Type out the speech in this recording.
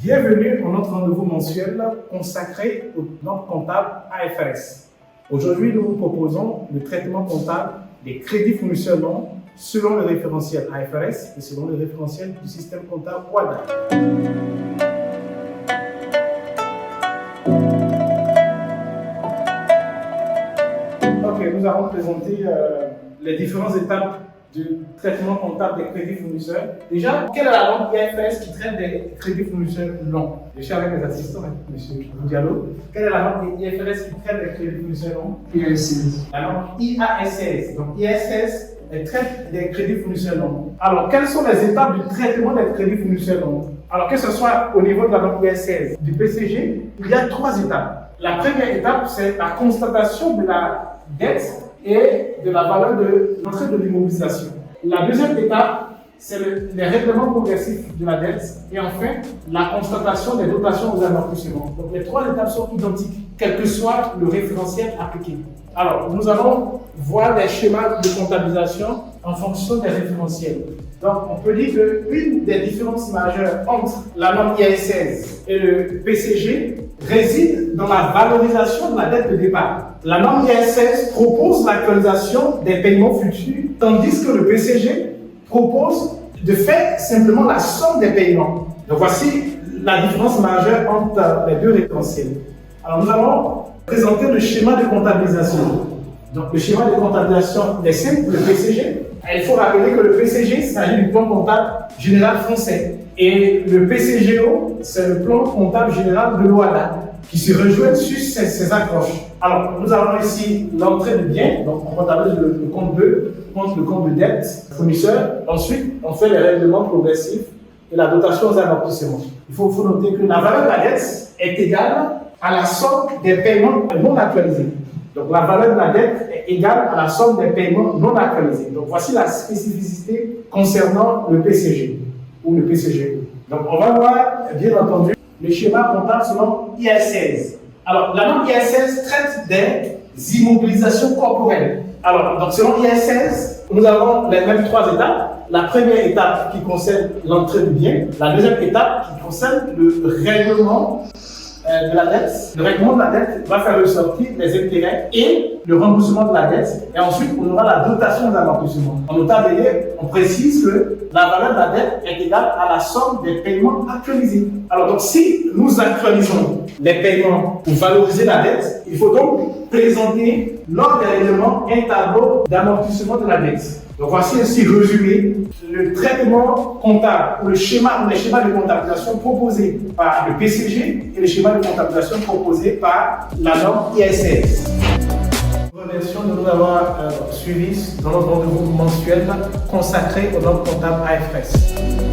Bienvenue dans notre rendez-vous mensuel consacré aux normes comptables AFRS. Aujourd'hui, nous vous proposons le traitement comptable des crédits fournisseurs non selon le référentiel AFRS et selon le référentiel du système comptable WADA. Ok, nous allons présenter les différentes étapes du traitement comptable des crédits fournisseurs. Déjà, quelle est la norme IFRS qui traite des crédits fournisseurs longs? Je suis avec mes assistants, M. Diallo. Quelle est la norme IFRS qui traite des crédits fournisseurs longs? IAS16. La norme IAS16. Donc IAS16 traite des crédits fournisseurs longs. Alors, quelles sont les étapes du traitement des crédits fournisseurs longs? Alors, que ce soit au niveau de la norme IAS16, du PCG, il y a 3 étapes. La première étape, c'est la constatation de la dette et de la valeur de l'entrée de l'immobilisation. La deuxième étape, c'est les règlements progressifs de la dette et enfin la constatation des dotations aux amortissements. Donc les 3 étapes sont identiques, quel que soit le référentiel appliqué. Alors nous allons voir les schémas de comptabilisation en fonction des référentiels. Donc on peut dire qu'une des différences majeures entre la norme IAS16 et le PCG réside dans la valorisation de la dette de départ. La norme IAS16 propose l'actualisation des paiements futurs, tandis que le PCG propose de faire simplement la somme des paiements. Donc voici la différence majeure entre les 2 référentiels. Alors nous allons présenter le schéma de comptabilisation. Donc le schéma de comptabilisation est simple, le PCG. Il faut rappeler que le PCG s'agit du plan comptable général français. Et le PCGO, c'est le plan comptable général de l'OADA, qui se rejoint sur ces accroches. Alors, nous avons ici l'entrée de biens, donc on comptabilise le compte 2, le compte de dette, fournisseur. Ensuite, on fait les règlements progressifs et la dotation aux amortissements. Il faut noter que la valeur de la dette est égale à la somme des paiements non actualisés. Donc, la valeur de la dette est égale à la somme des paiements non actualisés. Donc, voici la spécificité concernant le PCG ou le PCGO. Donc, on va voir, bien entendu, le schéma comptable selon IAS16. Alors, la norme IAS16 traite des immobilisations corporelles. Alors, donc, selon IAS16, nous avons les mêmes 3 étapes. La première étape qui concerne l'entrée du bien. La deuxième étape qui concerne le règlement de la dette. Le règlement de la dette va faire ressortir les intérêts et le remboursement de la dette. Et ensuite, on aura la dotation d'amortissement. En nota bene, on précise que la valeur de la dette est égale à la somme des paiements actualisés. Alors, donc, si nous actualisons les paiements pour valoriser la dette, il faut donc présenter lors des règlements un tableau d'amortissement de la dette. Donc voici ainsi résumé le traitement comptable ou les schémas de comptabilisation proposés par le PCG et les schémas de comptabilisation proposés par la norme IAS16. Nous remercions de nous avoir suivis dans notre rendez-vous mensuel consacré aux normes comptables AFRS.